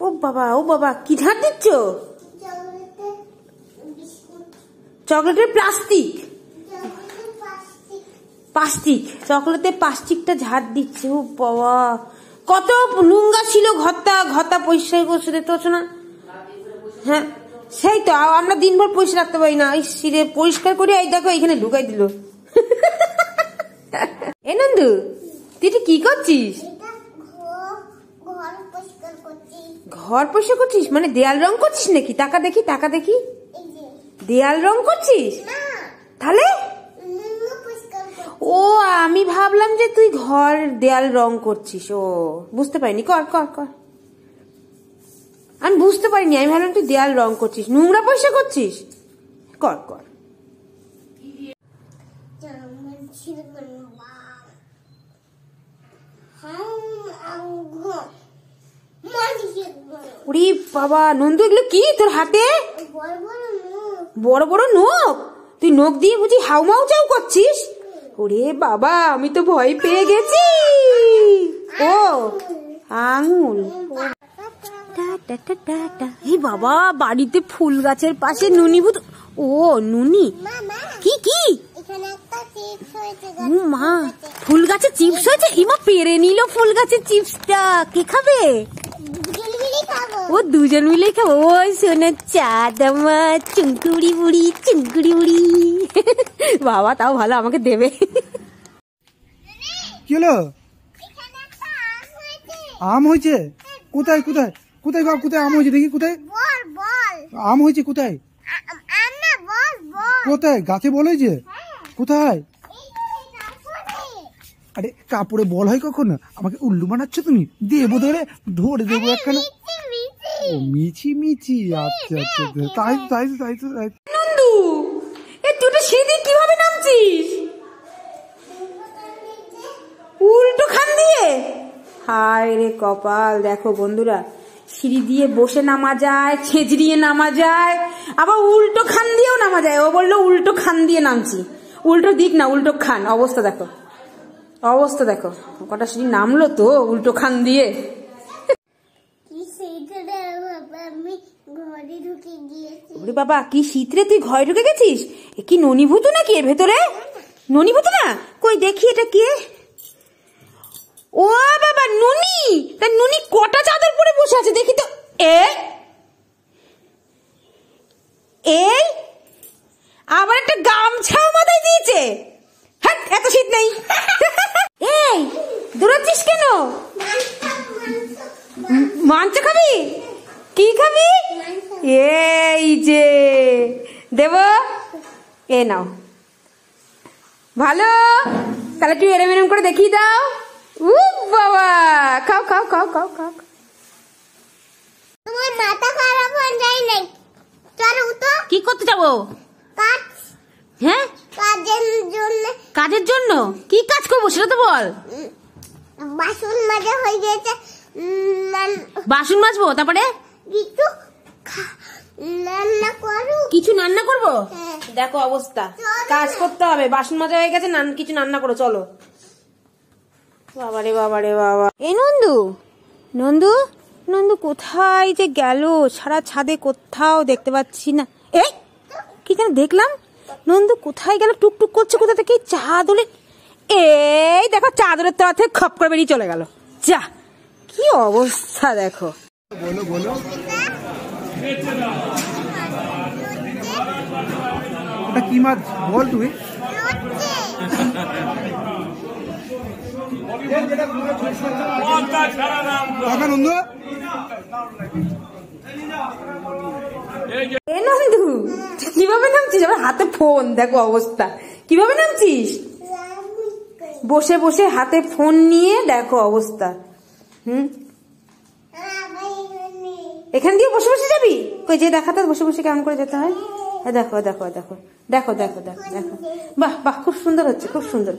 ও বাবা কি ঝাঁট দিচ্ছ? চকলেটের প্লাস্টিক চকলেটের প্লাস্টিকটা ঝাড় দিচ্ছে। ও বাবা কত নোংরা ছিল ঘরটা পরিষ্কার করছে, দেখতে পাচ্ছ না? হ্যাঁ সেই তো, আমরা দিনভর পরিষ্কার রাখতে পারি না। সিরে পরিষ্কার করে এই দেখো এখানে ঢুকাই দিল। এ নন্দু তুই কি করছিস? ঘর পরিষ্কার করছিস মানে দেয়াল রং করছিস নাকি? টাকা দেখি দেয়াল রং করছিস? তাহলে ও আমি ভাবলাম যে তুই ঘর দেয়াল রং করছিস। ও বুঝতে পারিনি, কর কর কর। আমি বুঝতে পারিনি, আমি ভাবলাম তুই দেয়াল রং করছিস, নোংরা পয়সা করছিস। কর কর। ওরে বাবা নন্দু এগুলো কি তোর হাতে? বড় বড় নখ। তুই নখ দিয়ে বুঝি হাউমাউ চাউ করছিস? ওরে বাবা আমি তো ভয় পেয়ে গেছি। ও আঙুল। এই বাবা বাড়িতে ফুল গাছের পাশে নুনি ভূত। ও নুনি কি কি মা ফুল গাছে চিপস হয়েছে? ইমা পেরে নিল ফুল গাছের চিপসটা। কে খাবে? ও দুজন মিলে খাবো। ওই শোনা চাঁদ আমার চুনকুড়ি বুড়ি বাবা তাও ভালো আমাকে দেবে। কি হলো? আম হয়েছে? কোথায় কোথায় কোথায় কোথায় আম হয়েছে দেখি? কোথায় আম হয়েছে? কোথায় কোথায় গাছে বল হয়েছে? কোথায়? আরে কাপড়ে বল হয় কখনো? আমাকে উল্লু বানাচ্ছ তুমি? দেবো ধরে দেবো একখানা। ও মিছি আচ্ছা আচ্ছা তাই নন্দু এ তুই সিঁড়ি কিভাবে নামছিস? উল্টো খান দিয়ে? হায় রে কপাল। দেখো বন্ধুরা সিঁড়ি দিয়ে বসে নামা যায়, ছেঁচড়িয়ে নামা যায়, আবার উল্টো খান দিয়েও নামা যায়। ও বললো উল্টো খান দিয়ে নামছি। উল্টো দিক না, উল্টো খান। অবস্থা দেখো কটা সিঁড়ি নামলো তো উল্টো খান দিয়ে। বাবা কি শীতরে তুই ঘরে ঢুকে গেছিস? এ কি ননিভূত নাকি এর ভেতরে? ননিভূত না? কই দেখি এটা কে? ও বাবা নুনি। তা নুনি কটা চাদর পরে বসে আছে দেখি তো। এই আবার একটা গামছাও মাথায় দিয়েছে। হ্যাঁ এত শীত নেই। এই দৌড়াচ্ছিস কেন? মাংস খাবি? কি খাবি? এই যে দেব, এ নাও। ভালো তাহলে তুই এরম করে দেখিয়ে দাও। বাবা খাও খাও খাও খাও খাও। তোমার মাথা খারাপ হয়ে যায় নাই? চলো তো। কি করতে যাবো? কাজ। হ্যাঁ কাজের জন্য কি কাজ করবো সেটা তো বল। বাসন মাজা হয়ে গেছে। বাসন মাজবো, তারপরে কিছু রান্না করবো। দেখো অবস্থা, কাজ করতে হবে। বাসন মাজা হয়ে গেছে, কিছু রান্না করো চলো। বাবারে বাবা। এই নন্দু কোথায় যে গেল? সারা ছাদে কোথাও দেখতে পাচ্ছি না। এই কি যেন দেখলাম, নন্দু কোথায় গেল? টুকটুক করছে কোথা থেকে? চাদরে, এই দেখো চাদরের তলা থেকে খপ করে বেরিয়ে চলে গেল। যা কি অবস্থা দেখো। বলো ওটা কি মাছ বল তুই? নন্দু কিভাবে নামছিস? আমার হাতে ফোন, দেখো অবস্থা। কিভাবে নামছিস? বসে বসে হাতে ফোন নিয়ে দেখো অবস্থা। এখান দিয়ে বসে বসে যাবি? কই যে দেখাতে বসে বসে কেমন করে যেতে হয়। দেখো দেখো দেখো দেখো দেখো দেখো দেখো। বাহ খুব সুন্দর হচ্ছে, খুব সুন্দর।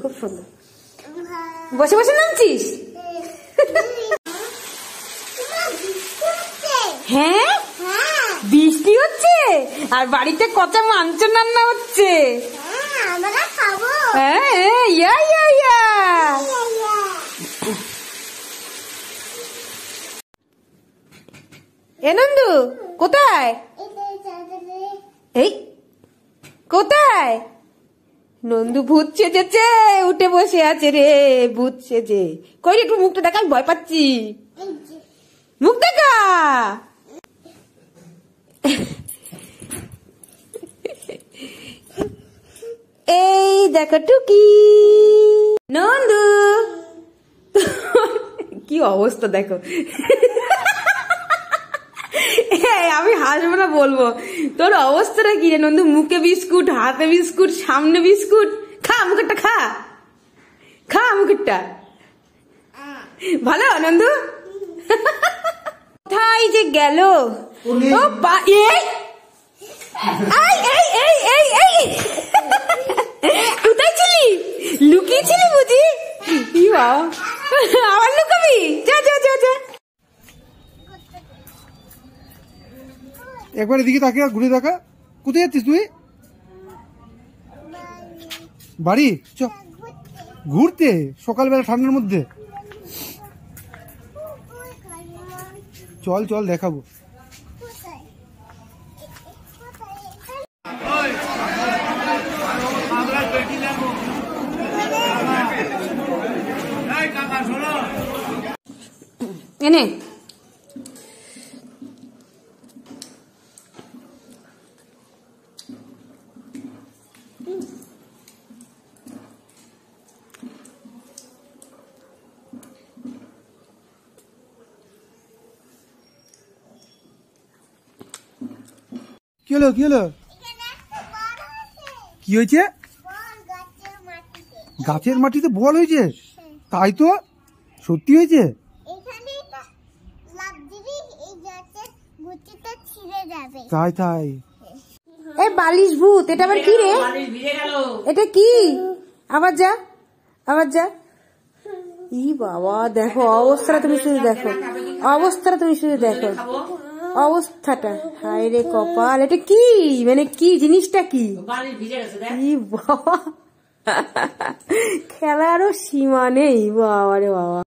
বসে বসে নামছিস? হ্যাঁ বৃষ্টি হচ্ছে আর বাড়িতে কত মাংস রান্না হচ্ছে। হ্যাঁ ইয়া এ নন্দু কোথায়? এই কোথায়? নন্দু ভূত সেজেছে, উঠে বসে আছে রে ভূত সেজে। কই রে, একটু মুখটা দেখা, আমি ভয় পাচ্ছি। মুখ দেখা। এই দেখো টুকি। নন্দু কি অবস্থা দেখো। আমি হাসবো না, বলবো তোর অবস্থাটা কি রে নন্দু? মুখে বিস্কুট, হাতে বিস্কুট, সামনে বিস্কুট। খা মুখেরটা, খা খা মুখেরটা। ভালো নন্দু? কোথায় যে গেল? কোথায় ছিলি? লুকিয়েছিলি বুঝি? আবার লুকাবি? যা যা যা যা। একবার এদিকে তাকিয়ে ঘুরে দেখা। কোথায় যাচ্ছিস তুই? বাড়ি চ, ঘুরতে সকালবেলা ঠান্ডার মধ্যে। চল চল দেখাবো। এনে কি হলো কি হলো? কি হয়েছে? গাছের মাটিতে বল হয়েছে? তাই তো, সত্যি হয়েছে? তাই তাই। এই বালিশ ভূত, এটা আবার কি রে? এটা কি? আবার যা, আবার যা। ই বাবা, দেখো অবস্থাটা তুমি শুধু দেখো, অবস্থাটা তুমি শুধু দেখো, অবস্থাটা। হায় রে কপাল, এটা কি মানে কি জিনিসটা কি? ই বাবা, খেলারও সীমা নেই। বাবা রে বাবা।